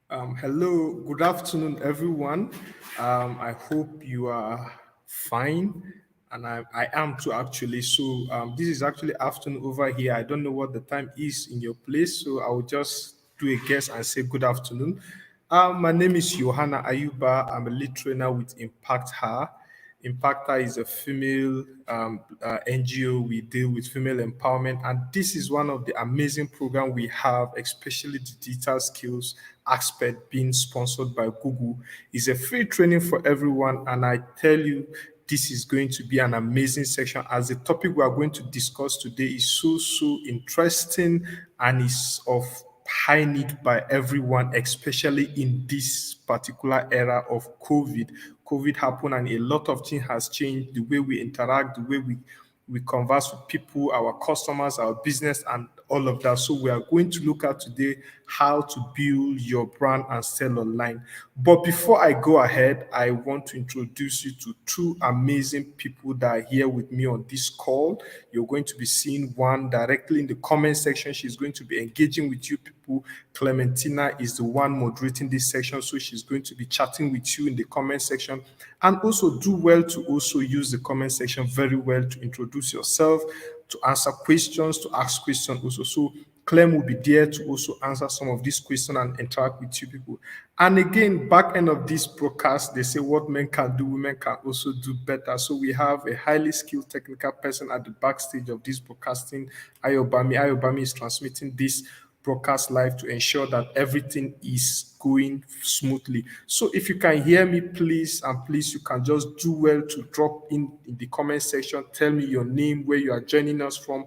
Hello, good afternoon, everyone. I hope you are fine, and I am too actually. So this is actually afternoon over here. I don't know what the time is in your place, so I will just do a guess and say good afternoon. My name is Johanna Ayuba. I'm a lead trainer with Impact Her. Impacta is a female NGO. We deal with female empowerment, and this is one of the amazing programs we have, especially the digital skills aspect being sponsored by Google. It's a free training for everyone, and I tell you, this is going to be an amazing section as the topic we are going to discuss today is so interesting and is of high need by everyone, especially in this particular era of COVID. COVID happened and a lot of things has changed the way we interact, the way we converse with people, our customers, our business, and all of that. So we are going to look at today how to build your brand and sell online. But before I go ahead, I want to introduce you to two amazing people that are here with me on this call. You're going to be seeing one directly in the comment section. She's going to be engaging with you people. Clementina is the one moderating this section, so she's going to be chatting with you in the comment section. And also do well to also use the comment section very well to introduce yourself, to answer questions, to ask questions also. So Clem will be there to also answer some of these questions and interact with you people. And again, back end of this broadcast, they say what men can do, women can also do better. So we have a highly skilled technical person at the backstage of this broadcasting, Ayobami. Ayobami is transmitting this broadcast live to ensure that everything is going smoothly. So if you can hear me, please, and please, you can just do well to drop in the comment section. Tell me your name, where you are joining us from,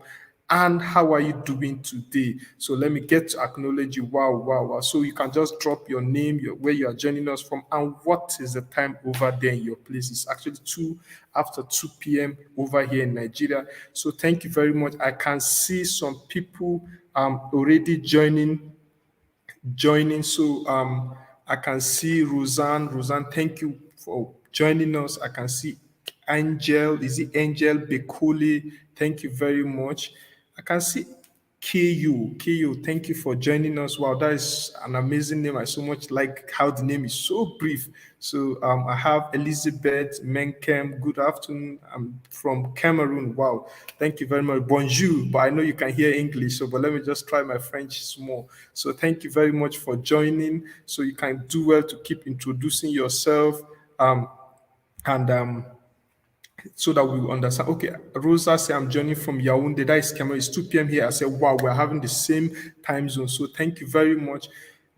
and how are you doing today. So let me get to acknowledge you. Wow. So you can just drop your name, where you are joining us from, and what is the time over there in your place. It's actually 2 p.m. over here in Nigeria. So thank you very much. I can see some people already joining. So I can see Roseanne. Roseanne, thank you for joining us. I can see Angel. Is it Angel Bekuli? Thank you very much. I can see KU. KU, thank you for joining us. Wow, that is an amazing name. I so much like how the name is so brief. So I have Elizabeth Menkem. Good afternoon. I'm from Cameroon. Wow, thank you very much. Bonjour, but I know you can hear English, so but let me just try my French small. So thank you very much for joining. So you can do well to keep introducing yourself. And so that we will understand. Okay, Rosa say I'm joining from Yaoundé. That is Cameroon. It's 2 p.m. here. I said, wow, we're having the same time zone. So thank you very much.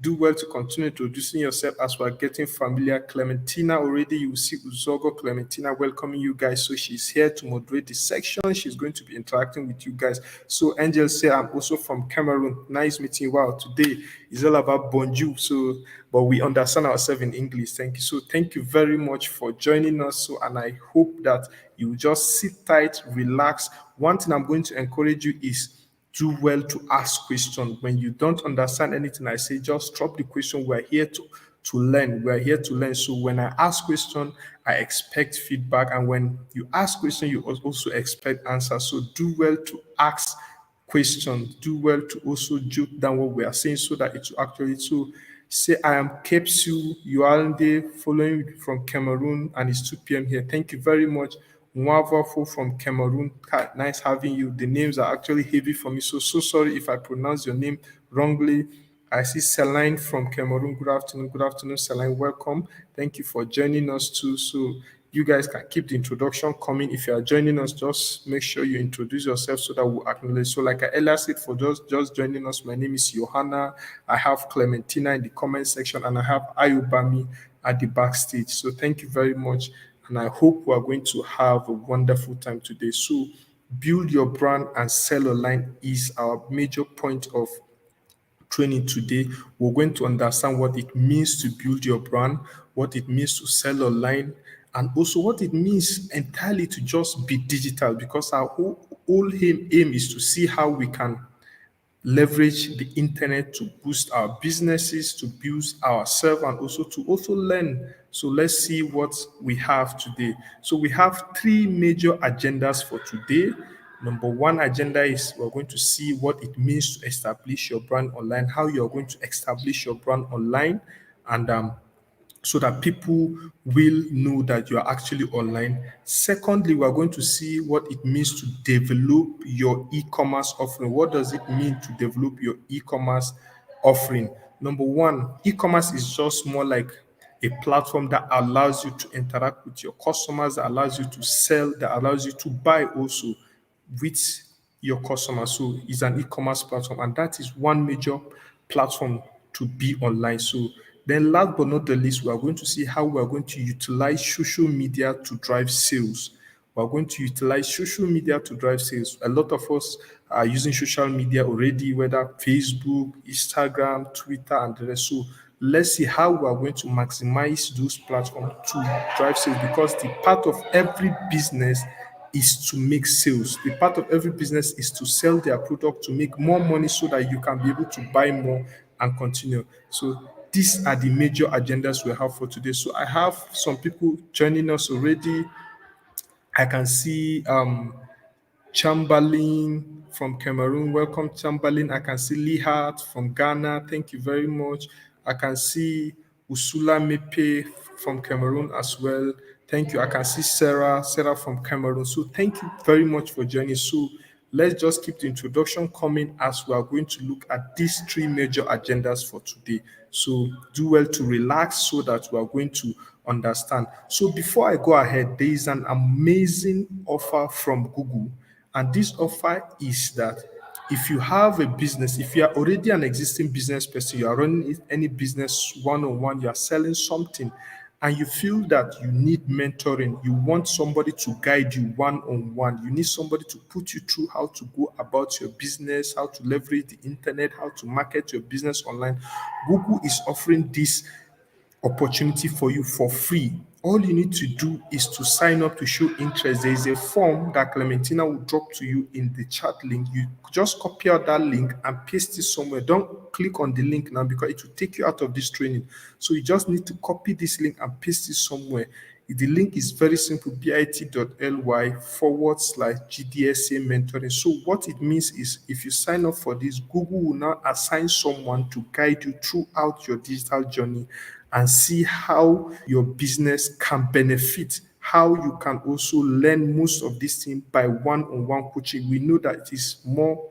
Do well to continue introducing yourself as we're getting familiar. Clementina already, you will see Uzogo Clementina welcoming you guys. So she's here to moderate the section. She's going to be interacting with you guys. So Angel say I'm also from Cameroon. Nice meeting you. Wow, today is all about bonjour. So but we understand ourselves in English. Thank you. So thank you very much for joining us. So and I hope that you just sit tight, relax. One thing I'm going to encourage you is do well to ask questions. When you don't understand anything I say, just drop the question. We're here to learn. We're here to learn. So when I ask question, I expect feedback. And when you ask question, you also expect answers. So do well to ask questions. Do well to also jot down what we are saying so that it will actually so say I am Kepsu Yualde following from Cameroon and it's 2 p.m. here. Thank you very much. Nwavafo from Cameroon. Nice having you. The names are actually heavy for me. So sorry if I pronounce your name wrongly. I see Celine from Cameroon. Good afternoon. Good afternoon, Celine. Welcome. Thank you for joining us too. So you guys can keep the introduction coming. If you are joining us, just make sure you introduce yourself so that we'll acknowledge. So, like I earlier said, for just joining us, my name is Johanna. I have Clementina in the comment section, and I have Ayubami at the backstage. So, thank you very much, and I hope we are going to have a wonderful time today. So, build your brand and sell online is our major point of training today. We're going to understand what it means to build your brand, what it means to sell online, and also what it means entirely to just be digital because our whole aim is to see how we can leverage the internet to boost our businesses, to boost ourselves, and also to also learn. So let's see what we have today. So we have three major agendas for today. Number one agenda is we're going to see what it means to establish your brand online, how you're going to establish your brand online, and so that people will know that you are actually online. Secondly, we are going to see what it means to develop your e-commerce offering. What does it mean to develop your e-commerce offering? Number one, e-commerce is just more like a platform that allows you to interact with your customers, that allows you to sell, that allows you to buy also with your customers. So it's an e-commerce platform, and that is one major platform to be online. So then last but not the least, we are going to see how we are going to utilize social media to drive sales. We're going to utilize social media to drive sales. A lot of us are using social media already, whether Facebook, Instagram, Twitter, and the rest. So let's see how we are going to maximize those platforms to drive sales, because the part of every business is to make sales. The part of every business is to sell their product to make more money so that you can be able to buy more and continue. So these are the major agendas we have for today. So I have some people joining us already. I can see Chamberlain from Cameroon. Welcome, Chamberlain. I can see Lihat from Ghana. Thank you very much. I can see Usula Mepe from Cameroon as well. Thank you. I can see Sarah from Cameroon. So thank you very much for joining. So let's just keep the introduction coming as we are going to look at these three major agendas for today. So do well to relax so that we are going to understand. So before I go ahead, there is an amazing offer from Google, and this offer is that if you have a business, if you are already an existing business person, you are running any business one on one, you are selling something, and you feel that you need mentoring, you want somebody to guide you one on one, you need somebody to put you through how to go about your business, how to leverage the internet, how to market your business online, Google is offering this opportunity for you for free. All you need to do is to sign up to show interest. There is a form that Clementina will drop to you in the chat link. You just copy out that link and paste it somewhere. Don't click on the link now because it will take you out of this training. So you just need to copy this link and paste it somewhere. The link is very simple, bit.ly/GDSA mentoring. So what it means is if you sign up for this, Google will now assign someone to guide you throughout your digital journey and see how your business can benefit, how you can also learn most of this thing by one-on-one coaching. We know that it is more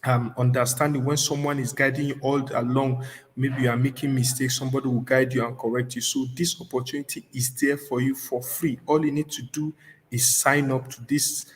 understanding when someone is guiding you all along. Maybe you are making mistakes, somebody will guide you and correct you. So this opportunity is there for you for free. All you need to do is sign up to this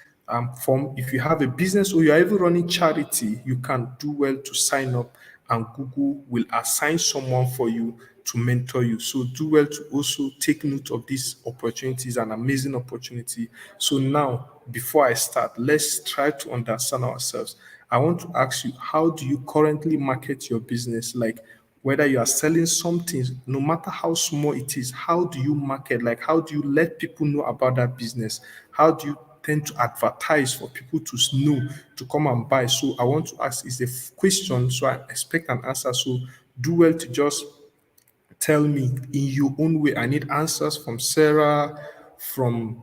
form. If you have a business or you are even running charity, you can do well to sign up, and Google will assign someone for you to mentor you. So do well to also take note of this opportunity. It's an amazing opportunity. So now, before I start, let's try to understand ourselves. I want to ask you, how do you currently market your business? Like whether you are selling something, no matter how small it is, how do you market? Like how do you let people know about that business? How do you tend to advertise for people to know to come and buy? So I want to ask is a question, so I expect an answer. So do well to just tell me in your own way. I need answers from Sarah, from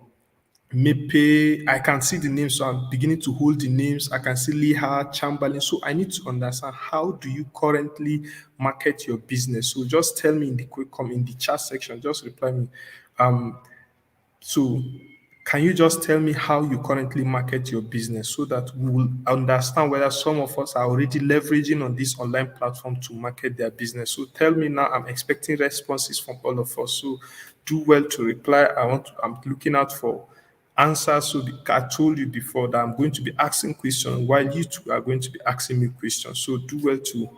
Mepe. I can see the names, so I'm beginning to hold the names. I can see Liha, Chamberlain. So I need to understand, how do you currently market your business? So just tell me in the quick comment in the chat section. Just reply me. Um, so, can you just tell me how you currently market your business so that we will understand whether some of us are already leveraging on this online platform to market their business? So, tell me now. I'm expecting responses from all of us. So, do well to reply. I'm looking out for answers. So, I told you before that I'm going to be asking questions while you two are going to be asking me questions. So, do well to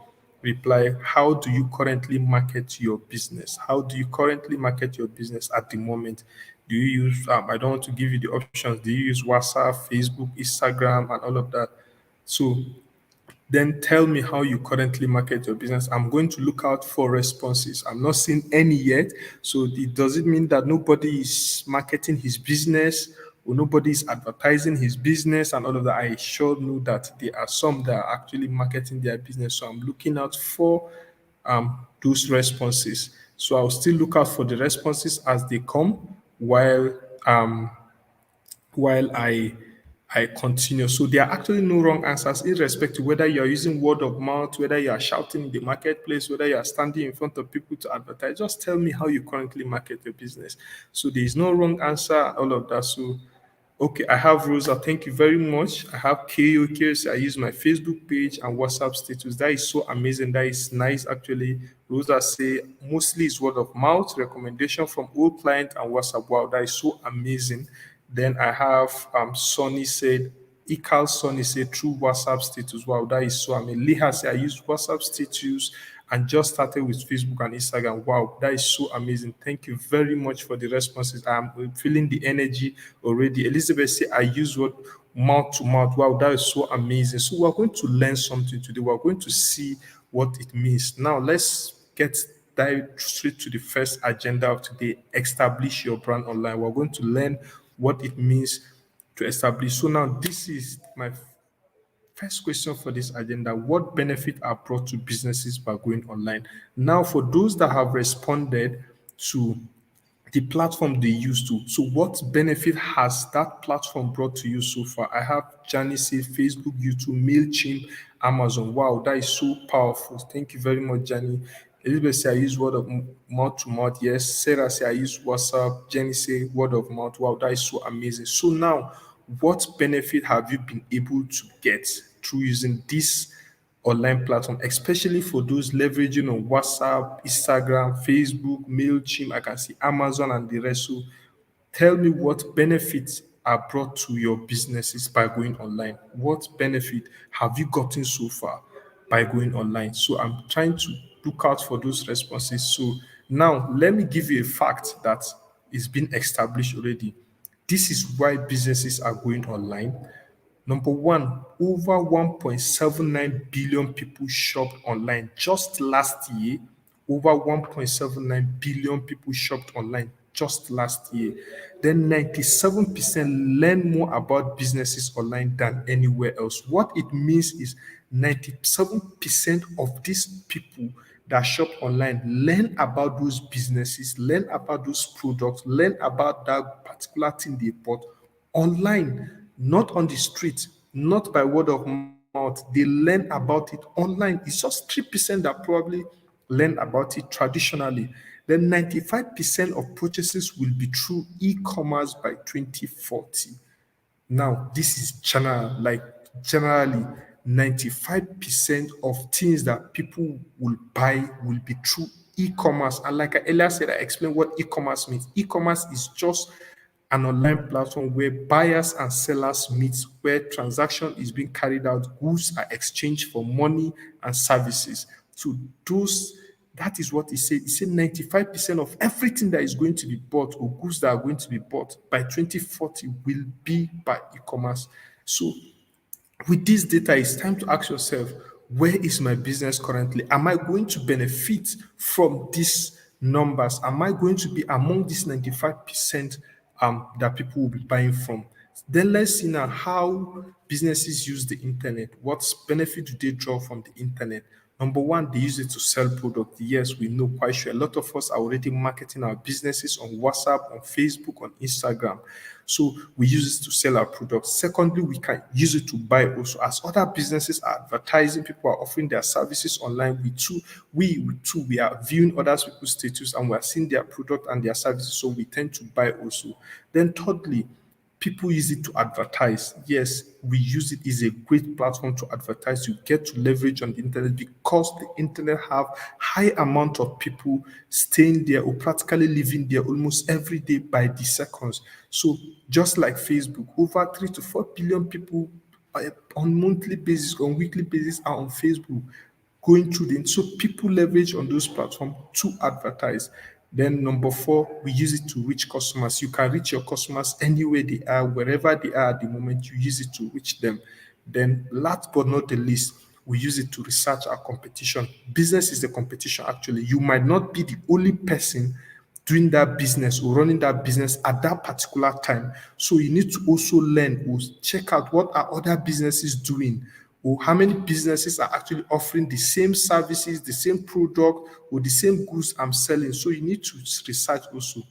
reply. How do you currently market your business? How do you currently market your business at the moment? Do you use, I don't want to give you the options. Do you use WhatsApp, Facebook, Instagram, and all of that? So then tell me how you currently market your business. I'm going to look out for responses. I'm not seeing any yet. So does it mean that nobody is marketing his business or nobody is advertising his business and all of that? I sure know that there are some that are actually marketing their business. So I'm looking out for those responses. So I'll still look out for the responses as they come while um, while I I continue. So there are actually no wrong answers, irrespective whether you are using word of mouth, whether you are shouting in the marketplace, whether you are standing in front of people to advertise. Just tell me how you currently market your business. So there is no wrong answer, all of that. So okay, I have Rosa. Thank you very much. I have KO. So I use my Facebook page and WhatsApp status. That is so amazing. That is nice, actually. Rosa say mostly it's word of mouth, recommendation from old client and WhatsApp. Wow, that is so amazing. Then I have Sonny said, Ikal Sonny said through WhatsApp status. Wow, that is so amazing. Liha said I use WhatsApp status and just started with Facebook and Instagram. Wow, that is so amazing. Thank you very much for the responses. I'm feeling the energy already. Elizabeth said I use what mouth to mouth. Wow, that is so amazing. So we're going to learn something today. We're going to see what it means. Now let's get dive straight to the first agenda of today. Establish your brand online. We're going to learn what it means to establish. So now this is my first question for this agenda: what benefit are brought to businesses by going online? Now, for those that have responded to the platform they use to, so what benefit has that platform brought to you so far? I have Janice say Facebook, YouTube, MailChimp, Amazon. Wow, that is so powerful. Thank you very much, Jenny. Elizabeth say I use word of mouth to mouth. Yes. Sarah say I use WhatsApp. Jenny say word of mouth. Wow, that is so amazing. So now, what benefit have you been able to get through using this online platform, especially for those leveraging on WhatsApp, Instagram, Facebook, MailChimp? I can see Amazon and the rest. So tell me what benefits are brought to your businesses by going online. What benefit have you gotten so far by going online? So I'm trying to look out for those responses. So now let me give you a fact that is being established already. This is why businesses are going online. Number one, over 1.79 billion people shopped online just last year. Over 1.79 billion people shopped online just last year. Then 97% learn more about businesses online than anywhere else. What it means is 97% of these people that shop online learn about those businesses, learn about those products, learn about that particular thing they bought online, not on the street, not by word of mouth. They learn about it online. It's just 3% that probably learn about it traditionally. Then 95% of purchases will be through e-commerce by 2040. Now, this is general, like generally 95% of things that people will buy will be through e-commerce. And like I earlier said, I explained what e-commerce means. E-commerce is just an online platform where buyers and sellers meet, where transaction is being carried out, goods are exchanged for money and services. So those that is what he said. He said 95% of everything that is going to be bought or goods that are going to be bought by 2040 will be by e-commerce. So with this data, it's time to ask yourself, where is my business currently? Am I going to benefit from these numbers? Am I going to be among these 95% that people will be buying from? Then let's see now how businesses use the internet. What benefit do they draw from the internet? Number one, they use it to sell product. Yes, we know quite sure. A lot of us are already marketing our businesses on WhatsApp, on Facebook, on Instagram. So we use it to sell our products. Secondly, we can use it to buy also. As other businesses are advertising, people are offering their services online. We are viewing other people's status and we are seeing their product and their services. So we tend to buy also. Then thirdly, people use it to advertise. Yes, we use it is a great platform to advertise. You get to leverage on the internet because the internet have high amount of people staying there or practically living there almost every day by the seconds. So just like Facebook, over 3 to 4 billion people on monthly basis, on weekly basis are on Facebook going through the so people leverage on those platforms to advertise. Then number four, we use it to reach customers. You can reach your customers anywhere they are, wherever they are at the moment, you use it to reach them. Then last but not the least, we use it to research our competition. Business is the competition actually. You might not be the only person doing that business or running that business at that particular time. So you need to also learn or check out what are other businesses doing or how many businesses are actually offering the same services, the same product, or the same goods I'm selling. So you need to research also.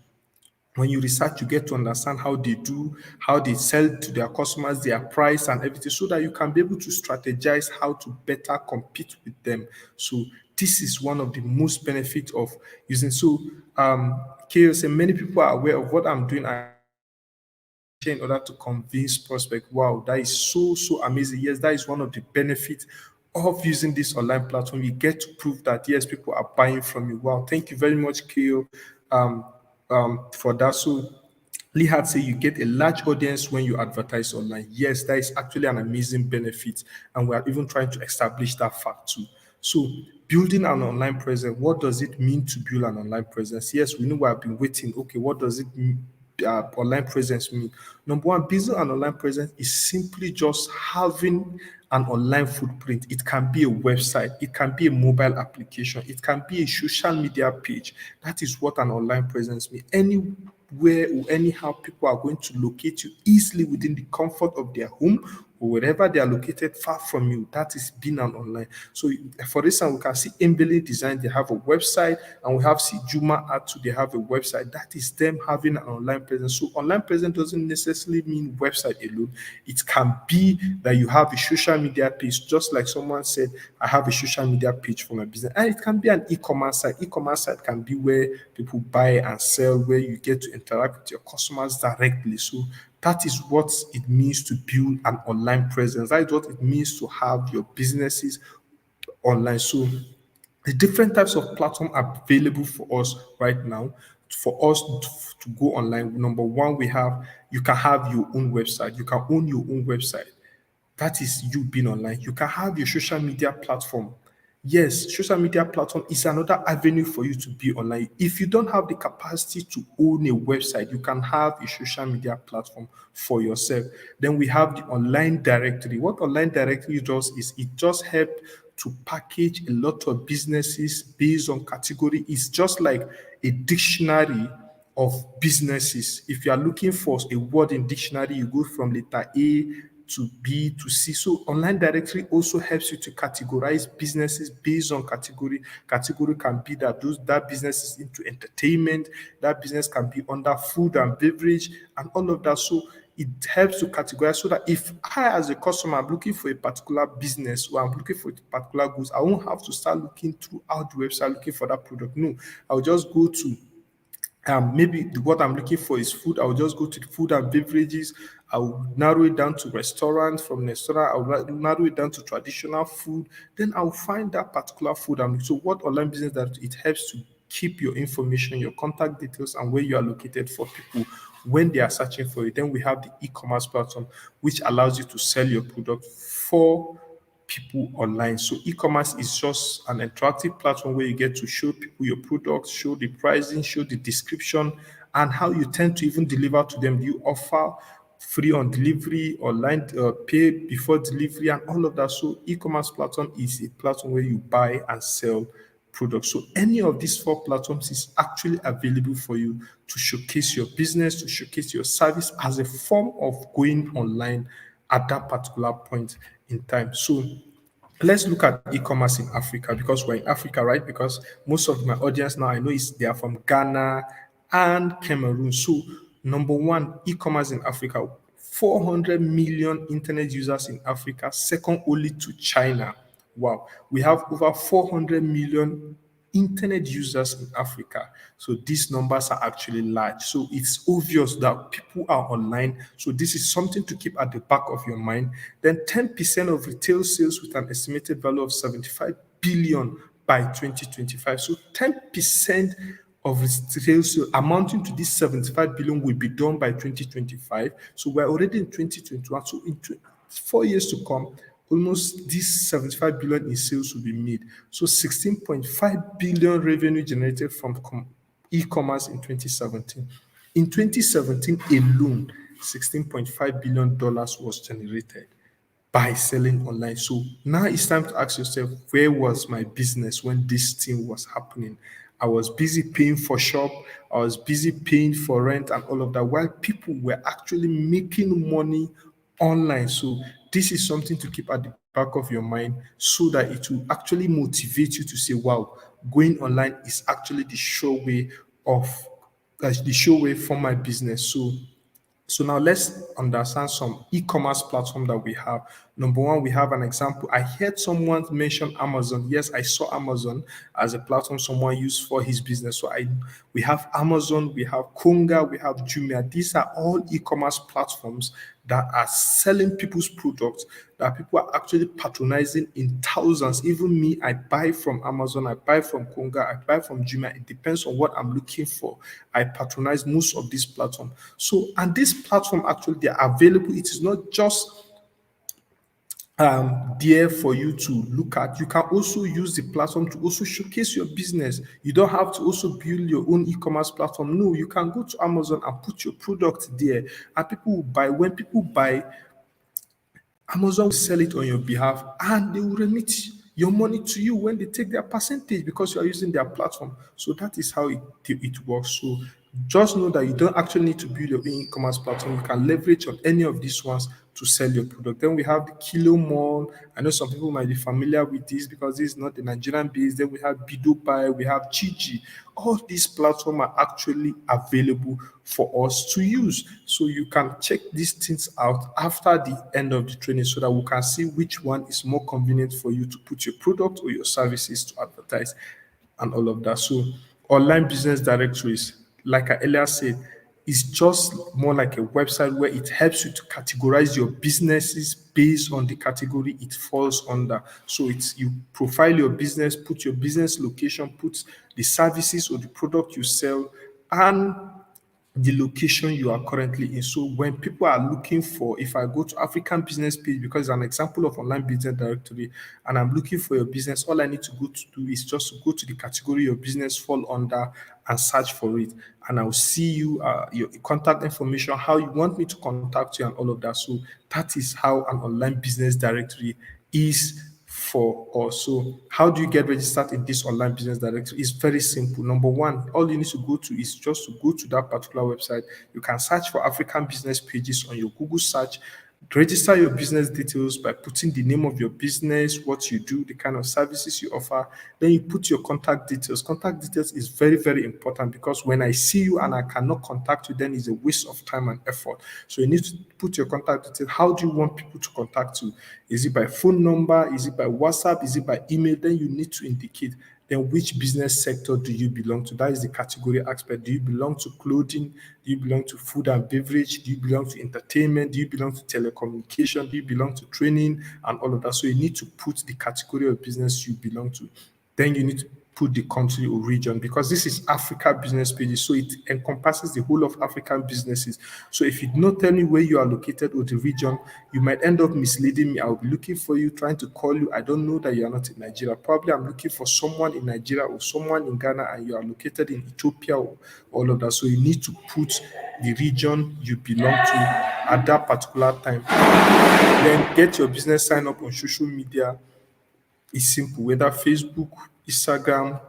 When you research, you get to understand how they do, how they sell to their customers, their price and everything, so that you can be able to strategize how to better compete with them. So this is one of the most benefits of using. So chaos, and many people are aware of what I'm doing. I in order to convince prospect. Wow, that is so amazing. Yes, that is one of the benefits of using this online platform. You get to prove that yes, people are buying from you. Wow, thank you very much, Kale, um, for that. So Lee had said you get a large audience when you advertise online. Yes, that is actually an amazing benefit, and we are even trying to establish that fact too. So, building an online presence, what does it mean to build an online presence? Yes, we know we have been waiting. Okay, what does it mean? Online presence mean? Number one, building an online presence is simply just having an online footprint. It can be a website, it can be a mobile application, it can be a social media page. That is what an online presence means. Anywhere or anyhow, people are going to locate you easily within the comfort of their home or wherever they are located far from you. That is being an online. So, for instance, we can see Embele Design, they have a website, and we have see Juma Art too, they have a website. That is them having an online presence. So, online presence doesn't necessarily mean website alone. It can be that you have a social media page, just like someone said, I have a social media page for my business. And it can be an e-commerce site. E-commerce site can be where people buy and sell, where you get to interact with your customers directly. So that is what it means to build an online presence. That is what it means to have your businesses online. So the different types of platform are available for us right now. For us to go online, number one, we have you can have your own website. You can own your own website. That is you being online. You can have your social media platform. Yes, social media platform is another avenue for you to be online. If you don't have the capacity to own a website, you can have a social media platform for yourself. Then we have the online directory. What online directory does is it just helps to package a lot of businesses based on category. It's just like a dictionary of businesses. If you are looking for a word in dictionary, you go from letter A to B to C. So online directory also helps you to categorize businesses based on category. Category can be that business is into entertainment, that business can be under food and beverage, and all of that. So it helps to categorize so that if I, as a customer, am looking for a particular business or I'm looking for a particular goods, I won't have to start looking throughout the website looking for that product. No, I'll just go to maybe what I'm looking for is food. I'll just go to the food and beverages. I'll narrow it down to restaurants. From restaurant, I'll narrow it down to traditional food. Then I'll find that particular food. So what online business that it helps to keep your information, your contact details, and where you are located for people when they are searching for it. Then we have the e-commerce platform, which allows you to sell your product for people online. So e-commerce is just an interactive platform where you get to show people your products, show the pricing, show the description, and how you tend to even deliver to them. Do you offer free on delivery, online pay before delivery, and all of that? So e-commerce platform is a platform where you buy and sell products. So any of these four platforms is actually available for you to showcase your business, to showcase your service as a form of going online at that particular point in time. So let's look at e-commerce in Africa because we're in Africa, right? Because most of my audience now I know is they are from Ghana and Cameroon. So number one, e-commerce in Africa, 400 million internet users in Africa, second only to China. Wow, we have over 400 million internet users in Africa. So these numbers are actually large. So it's obvious that people are online. So this is something to keep at the back of your mind. Then 10% of retail sales with an estimated value of 75 billion by 2025. So 10% of retail sales amounting to this 75 billion will be done by 2025. So we're already in 2021. So in 4 years to come, almost this 75 billion in sales will be made. So 16.5 billion revenue generated from e-commerce in 2017. In 2017 alone, $16.5 billion was generated by selling online. So now it's time to ask yourself, where was my business when this thing was happening? I was busy paying for shop, I was busy paying for rent and all of that, while people were actually making money online. So this is something to keep at the back of your mind so that it will actually motivate you to say, wow, going online is actually the sure way of the show way for my business. So now let's understand some e-commerce platform that we have. Number one, we have an example. I heard someone mention Amazon. Yes, I saw Amazon as a platform someone used for his business. We have Amazon, we have Konga, we have Jumia. These are all e-commerce platforms that are selling people's products that people are actually patronizing in thousands. Even me, I buy from Amazon, I buy from Konga, I buy from Jumia. It depends on what I'm looking for. I patronize most of these platforms. So, and this platform actually they are available. It is not just there for you to look at. You can also use the platform to also showcase your business. You don't have to also build your own e-commerce platform. No, you can go to Amazon and put your product there, and people will buy. When people buy, Amazon will sell it on your behalf and they will remit your money to you when they take their percentage because you are using their platform. So that is how it works. So just know that you don't actually need to build your own e-commerce platform. You can leverage on any of these ones to sell your product. Then we have the Kilo Mall. I know some people might be familiar with this because this is not the Nigerian base. Then we have Bidopai, we have Gigi. All these platforms are actually available for us to use. So you can check these things out after the end of the training so that we can see which one is more convenient for you to put your product or your services to advertise and all of that. So online business directories, like I earlier said, is just more like a website where it helps you to categorize your businesses based on the category it falls under. So it's you profile your business, put your business location, put the services or the product you sell, and the location you are currently in. So when people are looking for, if I go to African business page, because it's an example of online business directory, and I'm looking for your business, all I need to go to do is just to go to the category your business fall under and search for it. And I'll see you your contact information, how you want me to contact you, and all of that. So that is how an online business directory is for us. So, how do you get registered in this online business directory? It's very simple. Number one, all you need to go to is just to go to that particular website. You can search for African business pages on your Google search. Register your business details by putting the name of your business, what you do, the kind of services you offer. Then you put your contact details. Contact details is very, very important because when I see you and I cannot contact you, then it's a waste of time and effort. So you need to put your contact details. How do you want people to contact you? Is it by phone number? Is it by WhatsApp? Is it by email? Then you need to indicate then which business sector do you belong to? That is the category aspect. Do you belong to clothing? Do you belong to food and beverage? Do you belong to entertainment? Do you belong to telecommunication? Do you belong to training and all of that? So you need to put the category of business you belong to. Then you need to put the country or region because this is Africa business pages, so it encompasses the whole of African businesses. So if you do not tell me where you are located or the region, you might end up misleading me. I'll be looking for you, trying to call you. I don't know that you are not in Nigeria. Probably I'm looking for someone in Nigeria or someone in Ghana, and you are located in Ethiopia or all of that. So you need to put the region you belong to at that particular time. Then get your business sign up on social media. It's simple, whether Facebook, Instagram,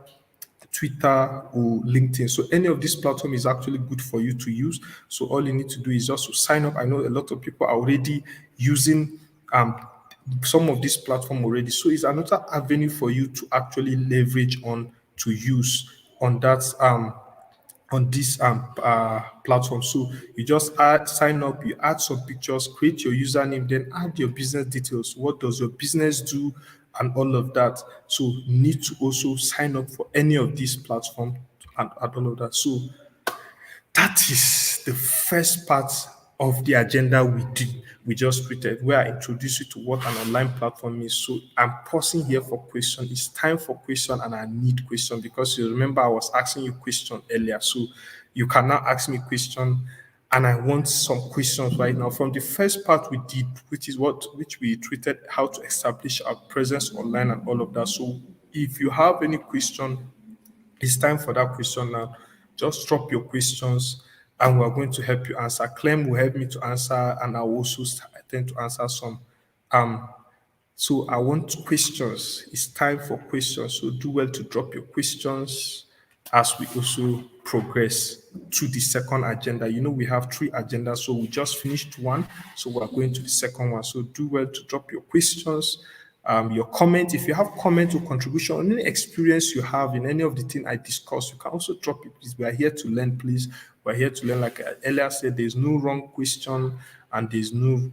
Twitter, or LinkedIn. So any of these platforms is actually good for you to use. So all you need to do is just to sign up. I know a lot of people are already using some of this platform already. So it's another avenue for you to actually leverage on to use on this platform. So you just sign up, you add some pictures, create your username, then add your business details. What does your business do, and all of that. So you need to also sign up for any of these platforms and all of that. So that is the first part of the agenda we just created, where I introduce you to what an online platform is. So I'm pausing here for question. It's time for question, and I need question because you remember I was asking you question earlier. So you can now ask me question, and I want some questions right now. From the first part we did, which we treated how to establish our presence online and all of that. So if you have any question, it's time for that question now. Just drop your questions and we're going to help you answer. Clem will help me to answer, and I'll also attempt to answer some. Um, so I want questions. It's time for questions. So do well to drop your questions as we also progress to the second agenda. You know, we have three agendas, so we just finished one. So we're going to the second one. So do well to drop your questions your comment. If you have comment or contribution on any experience you have in any of the thing I discussed, you can also drop it. Please, we are here to learn. Please, we are here to learn. Like I earlier said, there's no wrong question and there's no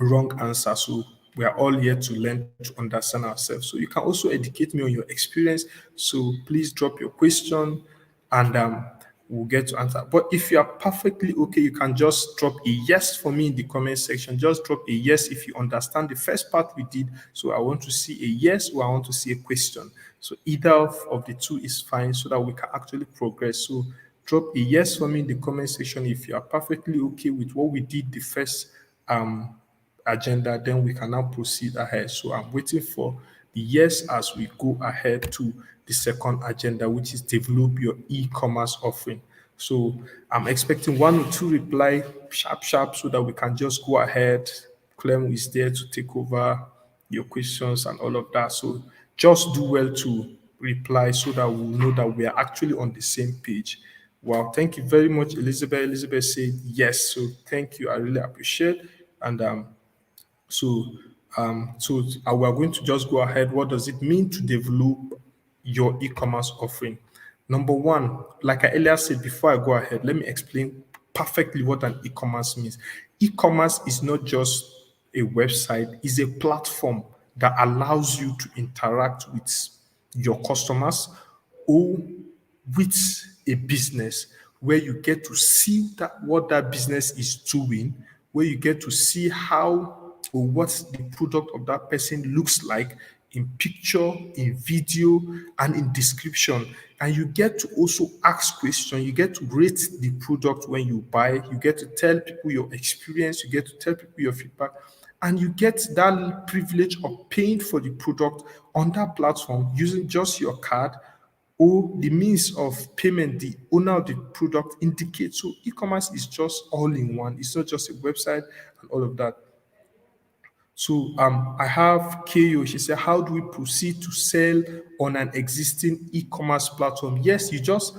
wrong answer. So we are all here to learn to understand ourselves. So you can also educate me on your experience. So please drop your question and we'll get to answer. But if you are perfectly okay, you can just drop a yes for me in the comment section. Just drop a yes if you understand the first part we did. So I want to see a yes or I want to see a question. So either of the two is fine so that we can actually progress. So drop a yes for me in the comment section if you are perfectly okay with what we did the first um agenda, then we can now proceed ahead. So I'm waiting for the yes as we go ahead to the second agenda, which is develop your e-commerce offering. So I'm expecting one or two reply sharp, sharp, so that we can just go ahead. Clem is there to take over your questions and all of that. So just do well to reply so that we'll know that we are actually on the same page. Wow, thank you very much, Elizabeth. Elizabeth said yes. So thank you. I really appreciate. And so, we are going to just go ahead. What does it mean to develop your e-commerce offering? Number one, like I earlier said, before I go ahead, let me explain perfectly what an e-commerce means. E-commerce is not just a website; it's a platform that allows you to interact with your customers or with a business where you get to see that what that business is doing, where you get to see how or what the product of that person looks like in picture, in video, and in description. And you get to also ask questions. You get to rate the product when you buy. You get to tell people your experience. You get to tell people your feedback. And you get that privilege of paying for the product on that platform using just your card or the means of payment the owner of the product indicates. So e-commerce is just all in one. It's not just a website and all of that. So I have KO. She said, how do we proceed to sell on an existing e-commerce platform? Yes, you just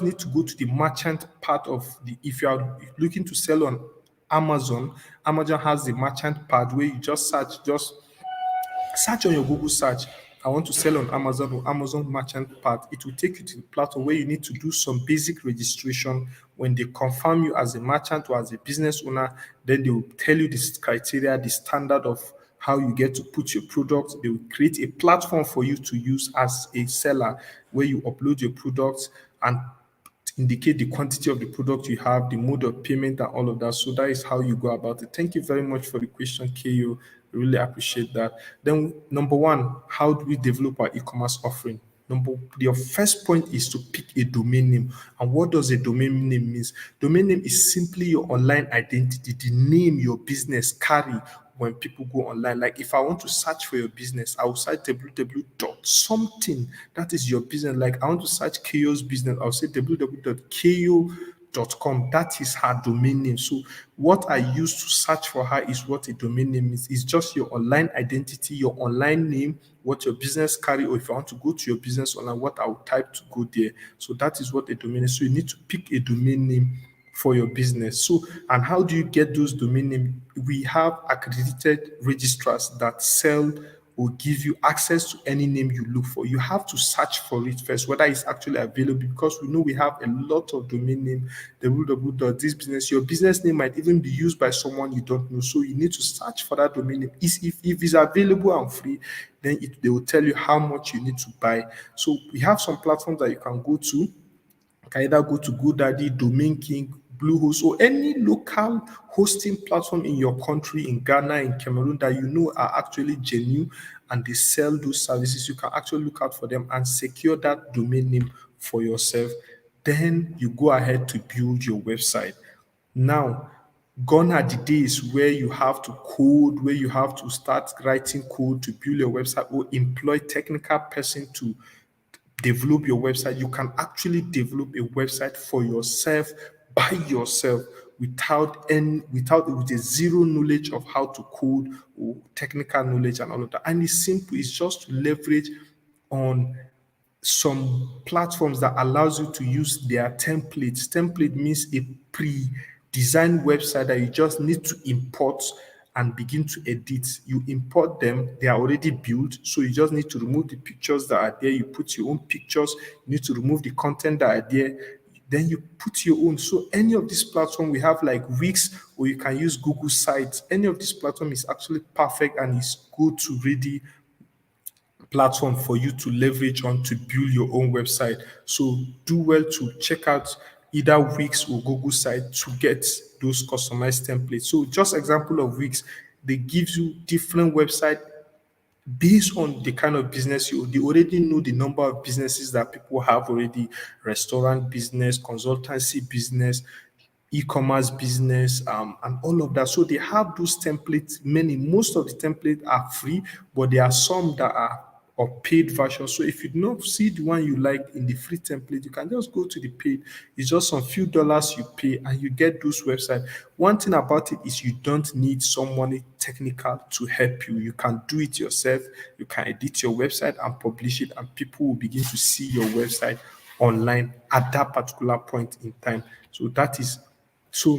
need to go to the merchant part of the if you are looking to sell on Amazon, Amazon has the merchant part where you just search on your Google search. I want to sell on Amazon or Amazon merchant part. It will take you to the platform where you need to do some basic registration. When they confirm you as a merchant or as a business owner, then they will tell you this criteria, the standard of how you get to put your product. They will create a platform for you to use as a seller where you upload your products and indicate the quantity of the product you have, the mode of payment, and all of that. So that is how you go about it. Thank you very much for the question, KO. Really appreciate that. Then, number one, how do we develop our e-commerce offering? Your first point is to pick a domain name. And what does a domain name mean? Domain name is simply your online identity, the name your business carry when people go online. Like if I want to search for your business, I will search www dot something that is your business. Like I want to search KO's business, I'll say www.ko.com. That is her domain name. So what I use to search for her is what a domain name is. It's just your online identity, your online name, what your business carry, or if I want to go to your business online, what I will type to go there. So that is what a domain is. So you need to pick a domain name for your business. So, and how do you get those domain names? We have accredited registrars that sell or give you access to any name you look for. You have to search for it first, whether it's actually available, because we know we have a lot of domain name, this business. Your business name might even be used by someone you don't know. So you need to search for that domain name. If it's available and free, then they will tell you how much you need to buy. So we have some platforms that you can go to. You can either go to GoDaddy, Domain King, Bluehost, or any local hosting platform in your country, in Ghana, in Cameroon, that you know are actually genuine and they sell those services. You can actually look out for them and secure that domain name for yourself. Then you go ahead to build your website. Now, gone are the days where you have to code, where you have to start writing code to build your website or employ technical person to develop your website. You can actually develop a website for yourself by yourself without with a zero knowledge of how to code or technical knowledge and all of that. And it's simple, it's just to leverage on some platforms that allows you to use their templates. Template means a pre-designed website that you just need to import and begin to edit. You import them, they are already built, so you just need to remove the pictures that are there. You put your own pictures, you need to remove the content that are there, then you put your own. So any of these platform, we have like Wix, or you can use Google Sites. Any of this platform is actually perfect and is good to ready platform for you to leverage on to build your own website. So do well to check out either Wix or Google site to get those customized templates. So just example of Wix, they give you different website based on the kind of business they already know the number of businesses that people have already: restaurant business, consultancy business, e-commerce business, and all of that. So they have those templates. Most of the templates are free, but there are some that are or paid version. So if you do not see the one you like in the free template, you can just go to the paid. It's just some few dollars you pay and you get those websites. One thing about it is you don't need someone technical to help you. You can do it yourself. You can edit your website and publish it, and people will begin to see your website online at that particular point in time. So that is so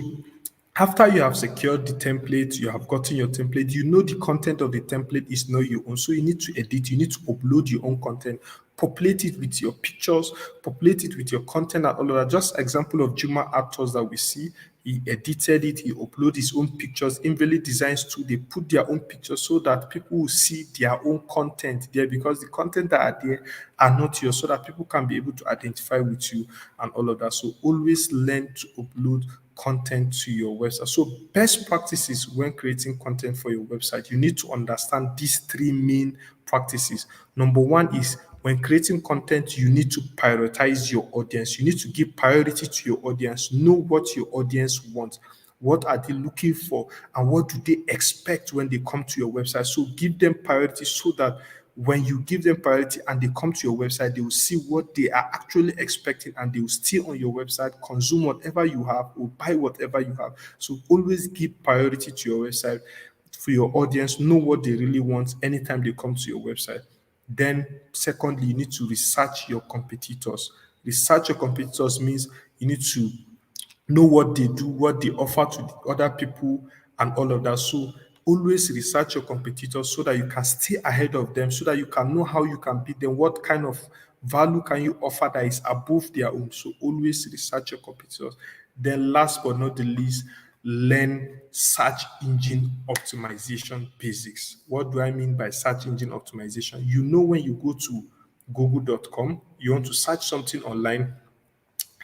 after you have secured the template, you have gotten your template, you know the content of the template is not your own. So you need to edit, you need to upload your own content, populate it with your pictures, populate it with your content and all of that. Just example of Juma actors that we see. He edited it, he uploaded his own pictures. Invalid Designs too, they put their own pictures so that people will see their own content there, because the content that are there are not yours, so that people can be able to identify with you and all of that. So always learn to upload content to your website. So best practices when creating content for your website, you need to understand these three main practices. Number one is when creating content, you need to prioritize your audience. You need to give priority to your audience. Know what your audience wants. What are they looking for? And what do they expect when they come to your website? So give them priority so that when you give them priority and they come to your website, they will see what they are actually expecting and they will stay on your website, consume whatever you have, or buy whatever you have. So always give priority to your website for your audience. Know what they really want anytime they come to your website. Then, secondly, you need to research your competitors. Research your competitors means you need to know what they do, what they offer to the other people, and all of that. So always research your competitors so that you can stay ahead of them, so that you can know how you can beat them, what kind of value can you offer that is above their own. So always research your competitors. Then last but not the least, learn search engine optimization basics. What do I mean by search engine optimization? You know, when you go to google.com, you want to search something online.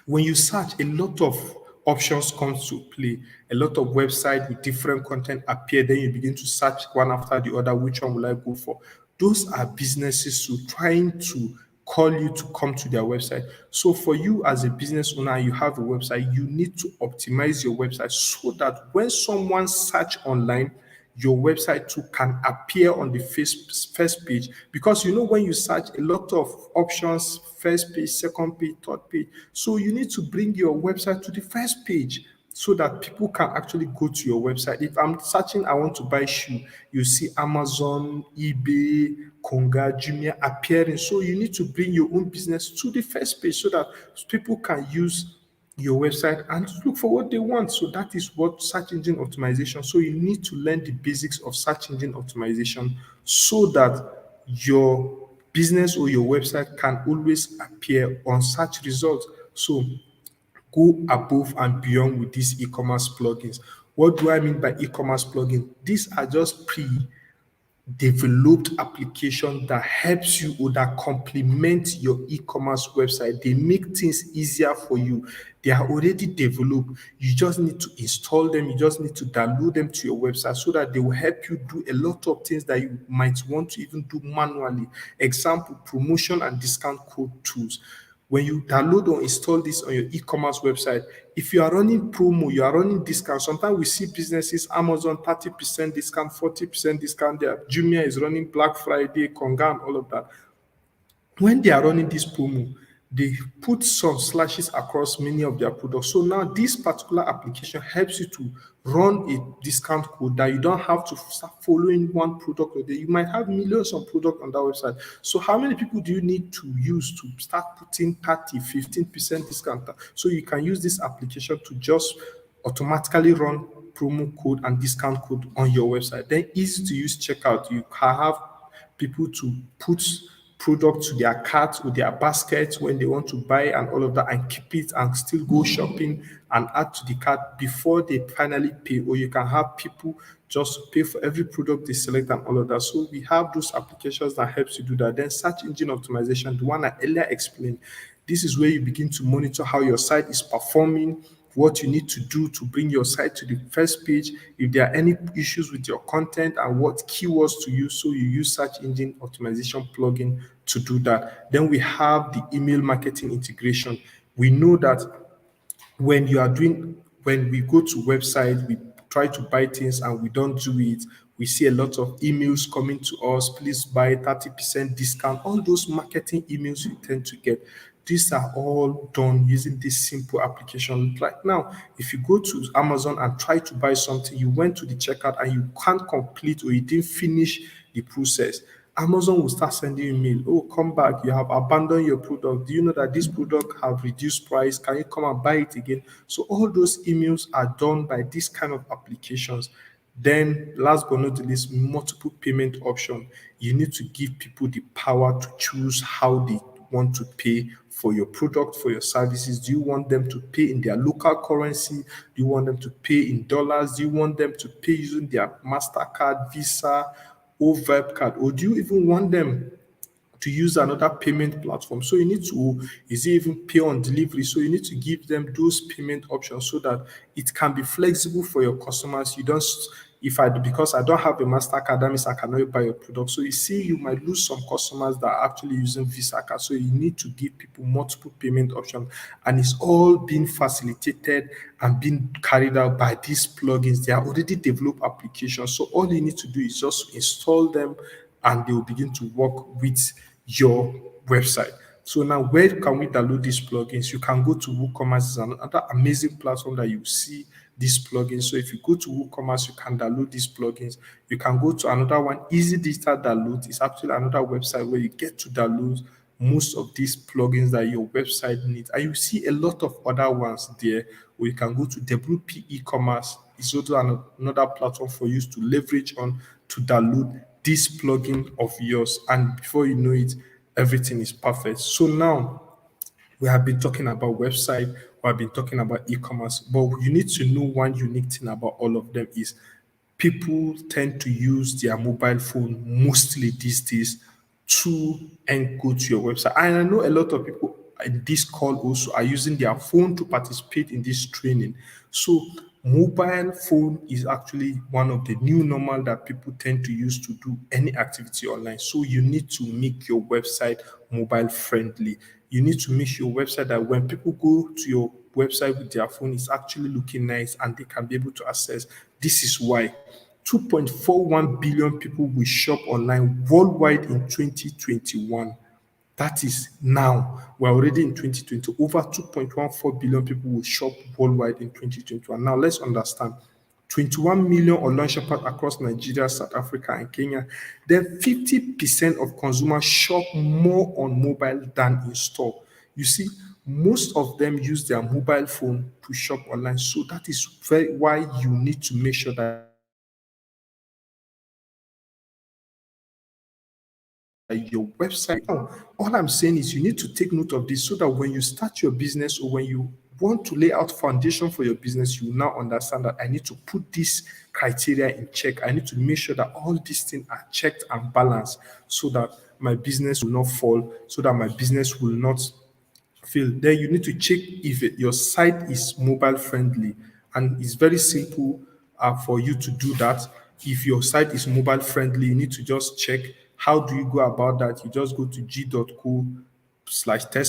When you search, a lot of options comes to play. A lot of websites with different content appear. Then you begin to search one after the other. Which one will I go for? Those are businesses who trying to call you to come to their website. So for you as a business owner, you have a website, you need to optimize your website so that when someone search online, your website too can appear on the first page, because you know when you search, a lot of options: first page, second page, third page. So you need to bring your website to the first page so that people can actually go to your website. If I'm searching, I want to buy shoe, you see Amazon, eBay, Konga, Jumia appearing. So you need to bring your own business to the first page so that people can use your website and look for what they want. So that is what search engine optimization. So you need to learn the basics of search engine optimization so that your business or your website can always appear on search results. So go above and beyond with these e-commerce plugins. What do I mean by e-commerce plugin? These are just developed application that helps you or that complement your e-commerce website. They make things easier for you. They are already developed. You just need to install them. You just need to download them to your website so that they will help you do a lot of things that you might want to even do manually. Example, promotion and discount code tools. When you download or install this on your e-commerce website, if you are running promo, you are running discount. Sometimes we see businesses, Amazon 30% discount, 40% discount there. Jumia is running Black Friday, Konga, and all of that. When they are running this promo, they put some slashes across many of their products. So now this particular application helps you to run a discount code that you don't have to start following one product a day. You might have millions of products on that website. So how many people do you need to use to start putting 30, 15% discount? So you can use this application to just automatically run promo code and discount code on your website. Then easy to use checkout. You can have people to put product to their cart or their basket when they want to buy and all of that, and keep it and still go shopping and add to the cart before they finally pay. Or you can have people just pay for every product they select and all of that. So we have those applications that helps you do that. Then search engine optimization, the one I earlier explained. This is where you begin to monitor how your site is performing, what you need to do to bring your site to the first page, if there are any issues with your content, and what keywords to use. So you use search engine optimization plugin to do that. Then we have the email marketing integration. We know that when we go to website, we try to buy things and we don't do it, we see a lot of emails coming to us, please buy 30% discount, all those marketing emails you tend to get. These are all done using this simple application. Right now, if you go to Amazon and try to buy something, you went to the checkout and you can't complete or you didn't finish the process, Amazon will start sending you mail. Oh, come back. You have abandoned your product. Do you know that this product have reduced price? Can you come and buy it again? So all those emails are done by this kind of applications. Then, last but not the least, multiple payment option. You need to give people the power to choose how they want to pay for your product, for your services. Do you want them to pay in their local currency? Do you want them to pay in dollars? Do you want them to pay using their MasterCard, Visa, or Vibe card? Or do you even want them to use another payment platform? So you need to, is it even pay on delivery? So you need to give them those payment options so that it can be flexible for your customers. You don't, if I, because I don't have a MasterCard, that means I cannot buy your product. So you see, you might lose some customers that are actually using Visa card. So you need to give people multiple payment options, and it's all being facilitated and being carried out by these plugins. They are already developed applications. So all you need to do is just install them and they will begin to work with your website. So now, where can we download these plugins? You can go to WooCommerce. Is another amazing platform that you see these plugins. So if you go to WooCommerce, you can download these plugins. You can go to another one, Easy Digital Download. It's actually another website where you get to download most of these plugins that your website needs. And you see a lot of other ones there. Or you can go to WP e-commerce. It's also another platform for you to leverage on to download this plugin of yours. And before you know it, everything is perfect. So now we have been talking about website, we have been talking about e-commerce, but you need to know one unique thing about all of them is people tend to use their mobile phone mostly these days to and go to your website. And I know a lot of people in this call also are using their phone to participate in this training. So mobile phone is actually one of the new normal that people tend to use to do any activity online. So you need to make your website mobile friendly. You need to make your website that when people go to your website with their phone, it's actually looking nice and they can be able to access. This is why 2.41 billion people will shop online worldwide in 2021. That is now. We're already in 2020. Over 2.14 billion people will shop worldwide in 2021. Now, let's understand. 21 million online shoppers across Nigeria, South Africa, and Kenya. Then 50% of consumers shop more on mobile than in store. You see, most of them use their mobile phone to shop online. So that is why you need to make sure that your website. Now, all I'm saying is you need to take note of this so that when you start your business or when you want to lay out foundation for your business, you now understand that I need to put this criteria in check. I need to make sure that all these things are checked and balanced so that my business will not fall, so that my business will not fail. Then you need to check if your site is mobile friendly, and it's very simple for you to do that. If your site is mobile friendly, you need to just check. How do you go about that? You just go to g.co/test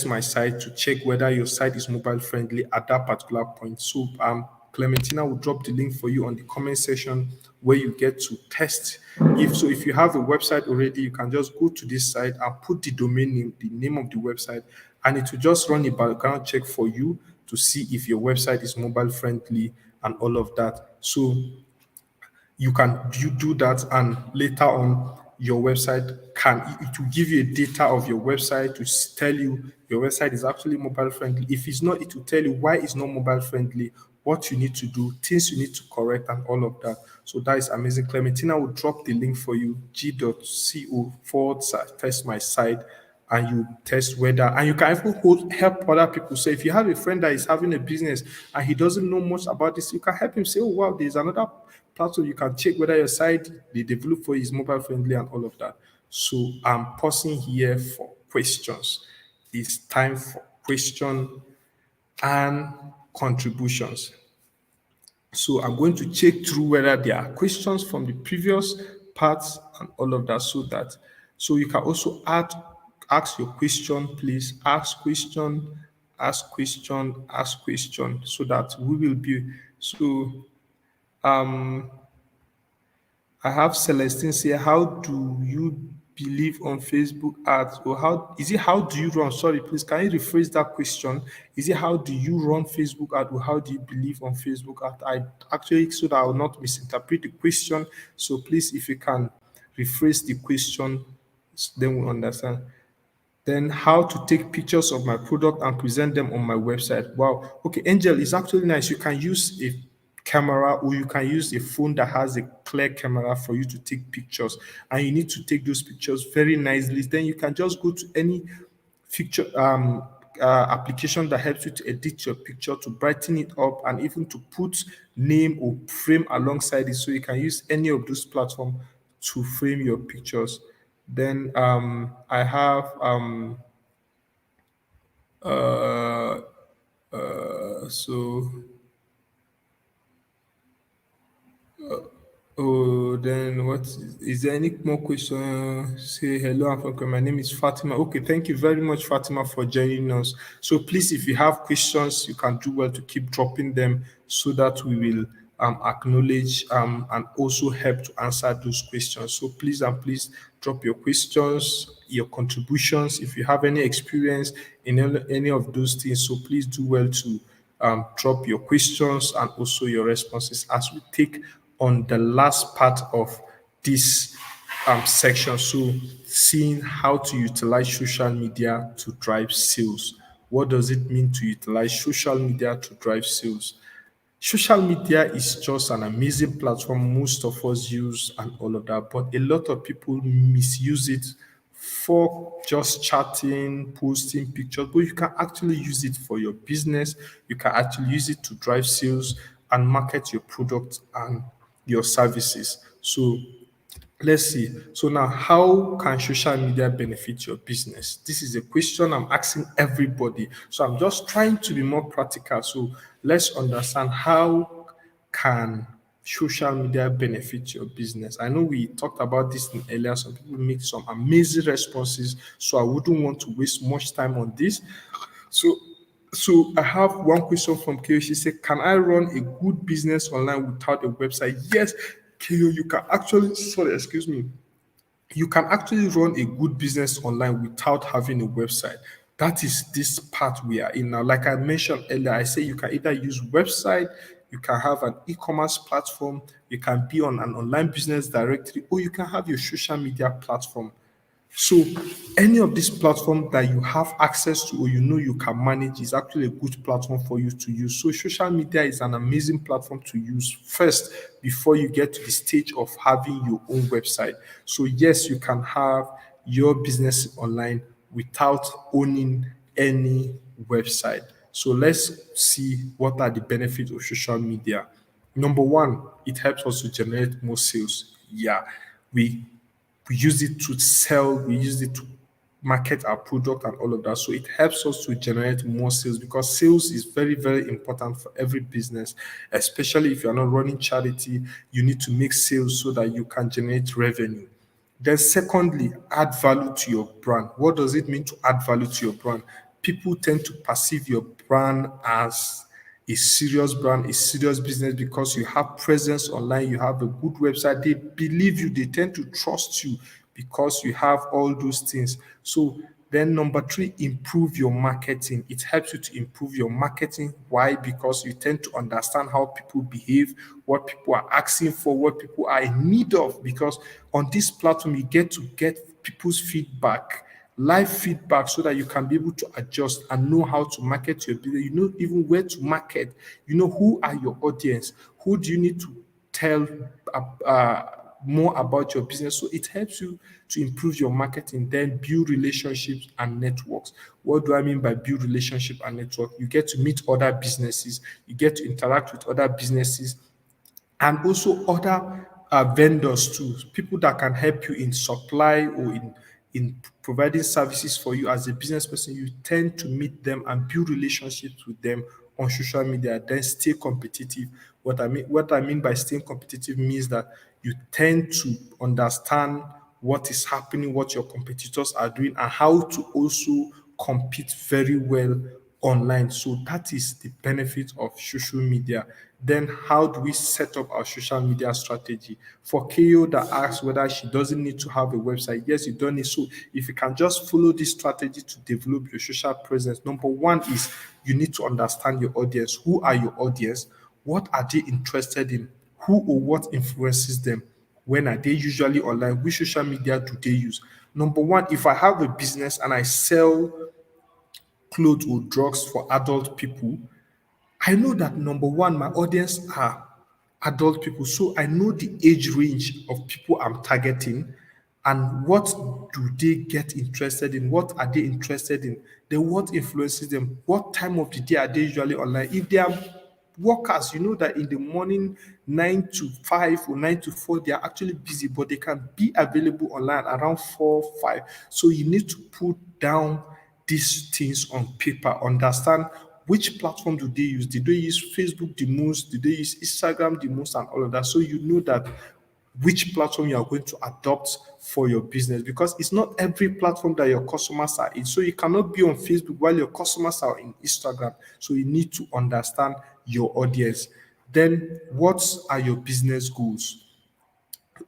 my site to check whether your site is mobile friendly at that particular point. So Clementina will drop the link for you on the comment section where you get to test. If you have a website already, you can just go to this site and put the domain name, the name of the website, and it will just run a background check for you to see if your website is mobile friendly and all of that. So you do that, and later on your website can, it will give you a data of your website to tell you your website is actually mobile friendly. If it's not, it will tell you why it's not mobile friendly, what you need to do, things you need to correct, and all of that. So that is amazing. Clementina will drop the link for you, g.co/test my site, and you test whether, and you can even help other people. So if you have a friend that is having a business and he doesn't know much about this, you can help him say, oh wow, there's another platform. You can check whether your site they develop for you is mobile friendly and all of that. So I'm pausing here for questions. It's time for question and contributions. So I'm going to check through whether there are questions from the previous parts and all of that, so you can also ask your question, please. Ask question, so that we will be. So um I have Celestine say, how do you believe on Facebook ads? Or how do you run? Sorry, please, can you rephrase that question? Is it how do you run Facebook ad, or how do you believe on Facebook ad? I actually, so that I will not misinterpret the question. So please, if you can rephrase the question, then we'll understand. Then how to take pictures of my product and present them on my website. Wow. Okay, Angel, is actually nice. You can use a camera, or you can use a phone that has a clear camera for you to take pictures. And you need to take those pictures very nicely. Then you can just go to any picture application that helps you to edit your picture, to brighten it up, and even to put name or frame alongside it. So you can use any of those platforms to frame your pictures. Then I have uh, so oh, then what is there any more question? Say hello, I'm from my name is Fatima. Okay, thank you very much, Fatima, for joining us. So please, if you have questions, you can do well to keep dropping them, so that we will acknowledge and also help to answer those questions. So please and please drop your questions, your contributions. If you have any experience in any of those things, so please do well to drop your questions and also your responses as we take on the last part of this section. So, seeing how to utilize social media to drive sales. What does it mean to utilize social media to drive sales? Social media is just an amazing platform most of us use and all of that, but a lot of people misuse it for just chatting, posting pictures. But you can actually use it for your business. You can actually use it to drive sales and market your product and your services. So let's see. So now, how can social media benefit your business? This is a question I'm asking everybody. So I'm just trying to be more practical. So let's understand, how can social media benefit your business? I know we talked about this in earlier. Some people make some amazing responses, so I wouldn't want to waste much time on this. So, so I have one question from Kyo. She said, "Can I run a good business online without a website?" Yes, Kyo, you can actually. Sorry, excuse me. You can actually run a good business online without having a website. That is this part we are in now. Like I mentioned earlier, I say you can either use website, you can have an e-commerce platform, you can be on an online business directory, or you can have your social media platform. So any of these platforms that you have access to, or you know you can manage, is actually a good platform for you to use. So social media is an amazing platform to use first before you get to the stage of having your own website. So yes, you can have your business online without owning any website. So let's see what are the benefits of social media. Number one, it helps us to generate more sales. Yeah, we we use it to sell, we use it to market our product and all of that. So it helps us to generate more sales, because sales is very, very important for every business, especially if you're not running charity. You need to make sales so that you can generate revenue. Then, secondly, add value to your brand. What does it mean to add value to your brand? People tend to perceive your brand as a serious business, because you have presence online, you have a good website. They believe you, they tend to trust you because you have all those things. So then number three, improve your marketing. It helps you to improve your marketing. Why? Because you tend to understand how people behave, what people are asking for, what people are in need of. Because on this platform, you get to get people's feedback live feedback so that you can be able to adjust and know how to market your business. You know even where to market. You know who are your audience. Who do you need to tell more about your business? So it helps you to improve your marketing, then build relationships and networks. What do I mean by build relationship and network? You get to meet other businesses, you get to interact with other businesses, and also other vendors too, people that can help you in supply or in providing services for you as a business person. You tend to meet them and build relationships with them on social media, then stay competitive. What I mean by staying competitive means that you tend to understand what is happening, what your competitors are doing, and how to also compete very well online. So that is the benefit of social media. Then how do we set up our social media strategy? For KO that asks whether she doesn't need to have a website, yes, you don't need. So if you can just follow this strategy to develop your social presence, number one is you need to understand your audience. Who are your audience? What are they interested in? Who or what influences them? When are they usually online? Which social media do they use? Number one, if I have a business and I sell clothes or drugs for adult people, I know that number one, my audience are adult people. So I know the age range of people I'm targeting and what do they get interested in? What are they interested in? Then what influences them? What time of the day are they usually online? If they are workers, you know that in the morning, 9 to 5 or 9 to 4, they are actually busy, but they can be available online around 4, 5. So you need to put down these things on paper, understand which platform do they use. Did they use Facebook the most? Did they use Instagram the most, and all of that? So you know that which platform you are going to adopt for your business, because it's not every platform that your customers are in. So you cannot be on Facebook while your customers are in Instagram. So you need to understand your audience. Then what are your business goals?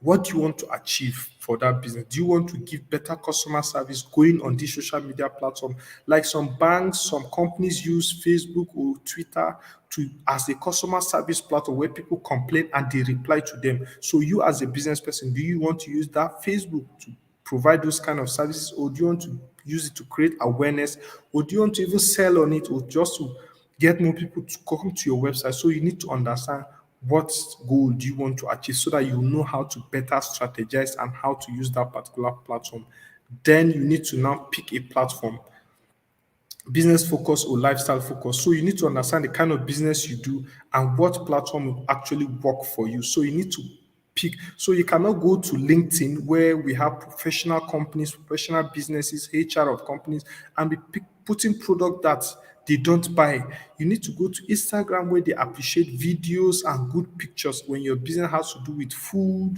What do you want to achieve for that business? Do you want to give better customer service going on this social media platform? Like some banks, some companies use Facebook or Twitter to as a customer service platform where people complain and they reply to them. So you as a business person, do you want to use that Facebook to provide those kind of services, or do you want to use it to create awareness, or do you want to even sell on it, or just to get more people to come to your website? So you need to understand what goal do you want to achieve so that you know how to better strategize and how to use that particular platform. Then you need to now pick a platform, business focus or lifestyle focus. So you need to understand the kind of business you do and what platform will actually work for you. So you need to pick. So you cannot go to LinkedIn where we have professional companies, professional businesses, HR of companies, and be putting product that they don't buy. You need to go to Instagram where they appreciate videos and good pictures when your business has to do with food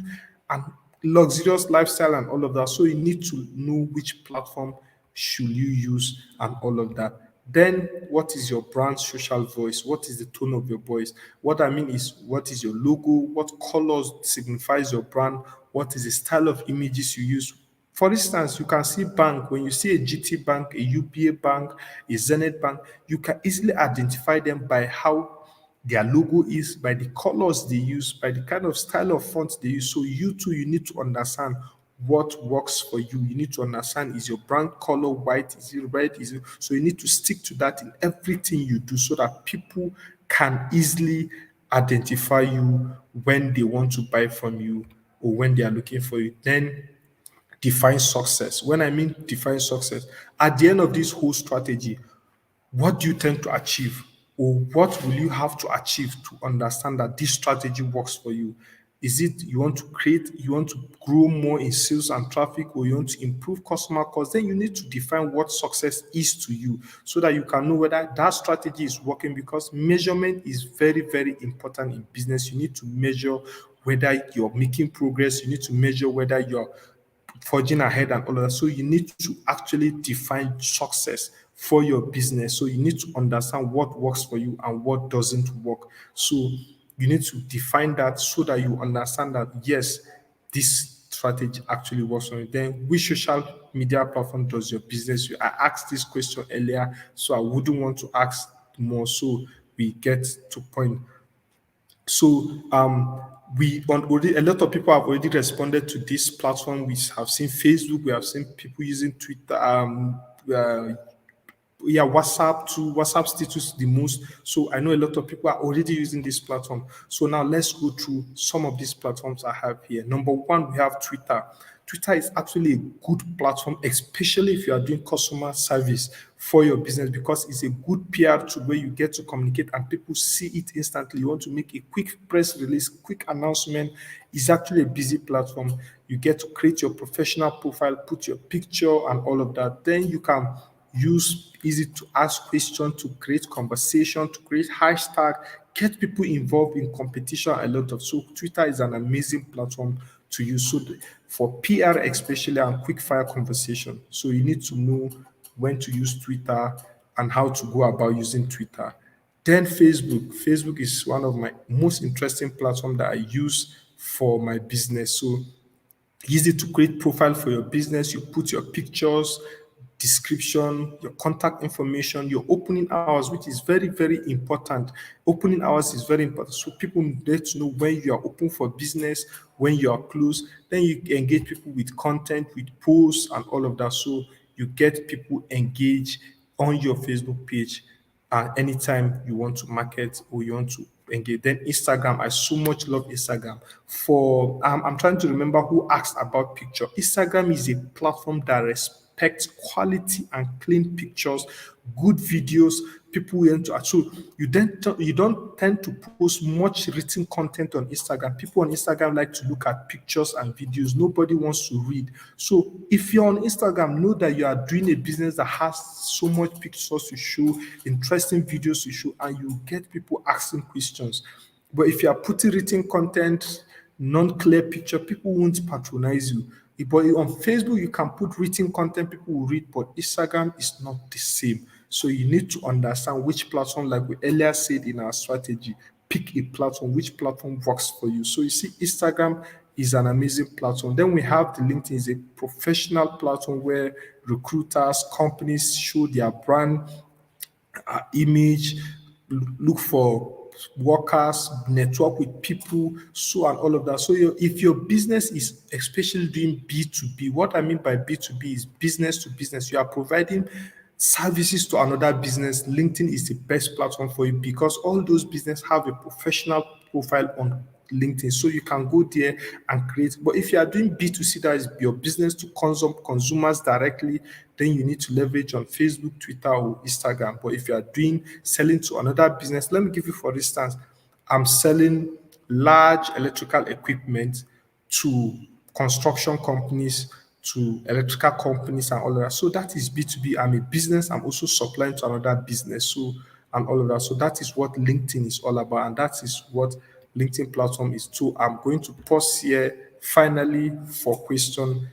and luxurious lifestyle and all of that. So you need to know which platform should you use and all of that. Then what is your brand social voice? What is the tone of your voice? What I mean is, what is your logo? What colors signifies your brand? What is the style of images you use? For instance, you can see bank. When you see a GT bank, a UBA bank, a Zenith bank, you can easily identify them by how their logo is, by the colors they use, by the kind of style of font they use. So you too, you need to understand what works for you. You need to understand, is your brand color white? Is it red? Is it so you need to stick to that in everything you do so that people can easily identify you when they want to buy from you or when they are looking for you. Then define success. When I mean define success, at the end of this whole strategy, what do you tend to achieve, or what will you have to achieve to understand that this strategy works for you? Is it you want to create, you want to grow more in sales and traffic, or you want to improve customer calls? Then you need to define what success is to you so that you can know whether that strategy is working, because measurement is very, very important in business. You need to measure whether you're making progress, you need to measure whether you're forging ahead and all of that. So you need to actually define success for your business. So you need to understand what works for you and what doesn't work. So you need to define that so that you understand that yes, this strategy actually works for you. Then which social media platform does your business use? I asked this question earlier, so I wouldn't want to ask more. So we get to point. So we on already a lot of people have already responded to this platform. We have seen Facebook, we have seen people using Twitter, uh, yeah, WhatsApp to WhatsApp status the most. So I know a lot of people are already using this platform. So now let's go through some of these platforms I have here. Number one, we have Twitter. Twitter is actually a good platform, especially if you are doing customer service for your business, because it's a good PR tool where you get to communicate and people see it instantly. You want to make a quick press release, quick announcement. It's actually a busy platform. You get to create your professional profile, put your picture and all of that. Then you can use easy to ask question, to create conversation, to create hashtag, get people involved in competition a lot of. So Twitter is an amazing platform to use. So for PR especially and quick fire conversation. So you need to know when to use Twitter and how to go about using Twitter. Then Facebook. Facebook is one of my most interesting platform that I use for my business. So easy to create profile for your business. You put your pictures, description, your contact information, your opening hours, which is very, very important. Opening hours is very important. So people need to know when you are open for business, when you are closed. Then you engage people with content, with posts, and all of that. So you get people engaged on your Facebook page anytime you want to market or you want to engage. Then Instagram, I so much love Instagram. For I'm trying to remember who asked about picture. Instagram is a platform that respects quality and clean pictures, good videos. People want to so you don't tend to post much written content on Instagram. People on Instagram like to look at pictures and videos. Nobody wants to read. So if you're on Instagram, know that you are doing a business that has so much pictures to show, interesting videos to show, and you get people asking questions. But if you are putting written content, non-clear picture, people won't patronize you. But on Facebook, you can put written content, people will read, but Instagram is not the same. So you need to understand which platform, like we earlier said in our strategy, pick a platform, which platform works for you. So you see, Instagram is an amazing platform. Then we have the LinkedIn, is a professional platform where recruiters, companies show their brand, image, look for workers, network with people, so and all of that. So if your business is especially doing B2B, what I mean by B2B is business to business. You are providing services to another business. LinkedIn is the best platform for you because all those businesses have a professional profile on LinkedIn. So you can go there and create. But if you are doing B2C, that is your business to consumers directly, then you need to leverage on Facebook, Twitter, or Instagram. But if you are doing selling to another business, let me give you for instance, I'm selling large electrical equipment to construction companies, to electrical companies and all of that. So that is B2B. I'm a business. I'm also supplying to another business. So and all of that. So that is what LinkedIn is all about. And that is what LinkedIn platform is too. I'm going to pause here finally for question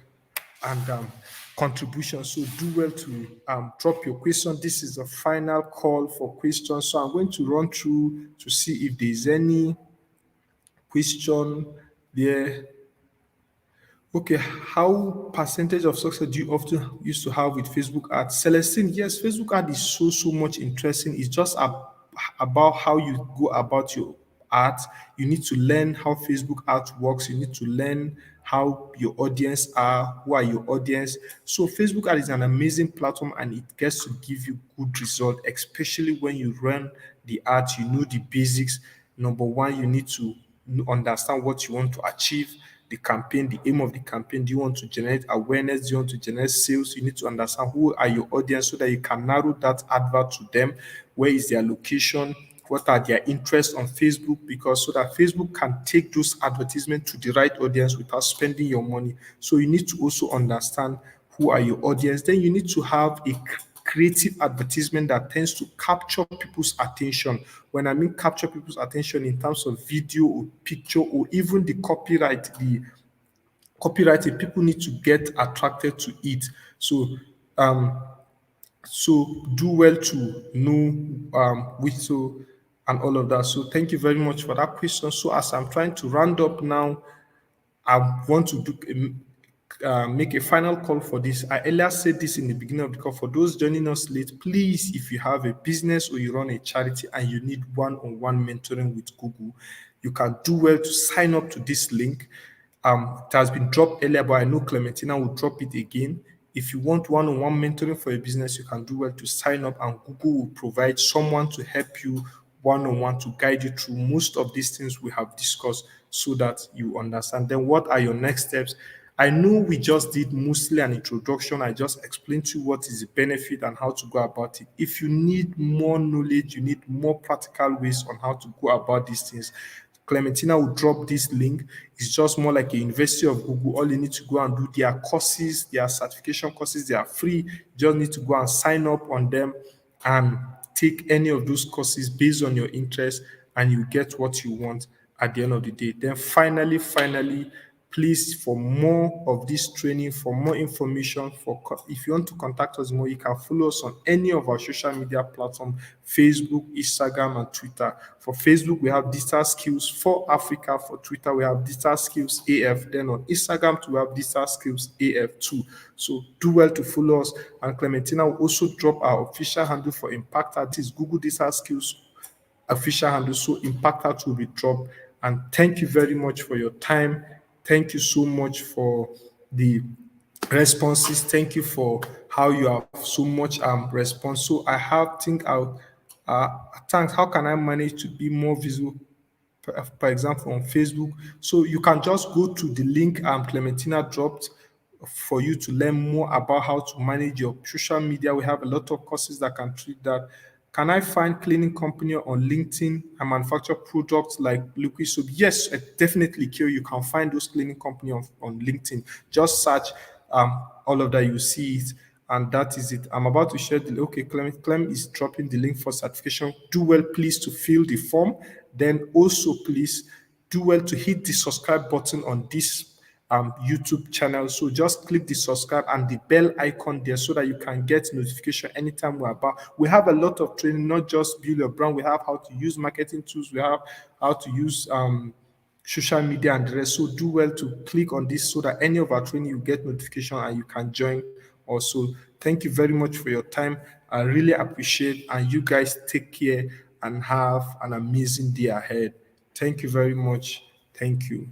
and contribution. So do well to drop your question. This is a final call for questions. So I'm going to run through to see if there's any question there. Okay, how percentage of success do you often used to have with Facebook ads? Celestine, yes, Facebook ad is so much interesting. It's just about how you go about your ads. You need to learn how Facebook ads works. You need to learn how your audience are, who are your audience. So Facebook ad is an amazing platform and it gets to give you good result, especially when you run the ads. You know the basics. Number one, you need to understand what you want to achieve, the campaign, the aim of the campaign. Do you want to generate awareness? Do you want to generate sales? You need to understand who are your audience so that you can narrow that advert to them. Where is their location? What are their interests on Facebook? Because so that Facebook can take those advertisements to the right audience without spending your money. So you need to also understand who are your audience. Then you need to have a creative advertisement that tends to capture people's attention. When I mean capture people's attention in terms of video or picture or even the copyrighting, people need to get attracted to it. So um so do well to know which so and all of that. So thank you very much for that question. So as I'm trying to round up now, I want to make a final call for this. I earlier said this in the beginning of the call. For those joining us late, please, if you have a business or you run a charity and you need one-on-one mentoring with Google, You can do well to sign up to this link. It has been dropped earlier, but I know Clementina will drop it again. If you want one-on-one mentoring for your business, you can do well to sign up, and Google will provide someone to help you one-on-one to guide you through most of these things we have discussed so that you understand. Then what are your next steps? I know we just did mostly an introduction. I just explained to you what is the benefit and how to go about it. If you need more knowledge, you need more practical ways on how to go about these things, Clementina will drop this link. It's just more like a University of Google. All you need to go and do their courses, their certification courses, they are free. You just need to go and sign up on them and take any of those courses based on your interest, and you get what you want at the end of the day. Then finally, please, for more of this training, for more information, if you want to contact us more, you can follow us on any of our social media platforms: Facebook, Instagram, and Twitter. For Facebook, we have Digital Skills for Africa. For Twitter, we have Digital Skills AF. Then on Instagram, we have Digital Skills AF too. So do well to follow us. And Clementina will also drop our official handle for Impact Artists, Google Digital Skills official handle, so Impact Out will be dropped. And thank you very much for your time. Thank you so much for the responses. Thank you for how you have so much response. So I have think I'll thanks. How can I manage to be more visible? For example, on Facebook. So you can just go to the link Clementina dropped for you to learn more about how to manage your social media. We have a lot of courses that can treat that. Can I find cleaning company on LinkedIn and manufacture products like liquid soap? Yes, definitely, Kyo. You can find those cleaning company on LinkedIn. Just search all of that, you see it, and that is it. I'm about to share the okay. Clem is dropping the link for certification. Do well, please, to fill the form. Then also, please do well to hit the subscribe button on this YouTube channel. So just click the subscribe and the bell icon there so that you can get notification anytime we're about. We have a lot of training, not just build your brand. We have how to use marketing tools. We have how to use social media and the rest. So do well to click on this so that any of our training you get notification and you can join also. Thank you very much for your time. I really appreciate, and you guys take care and have an amazing day ahead. Thank you very much. Thank you.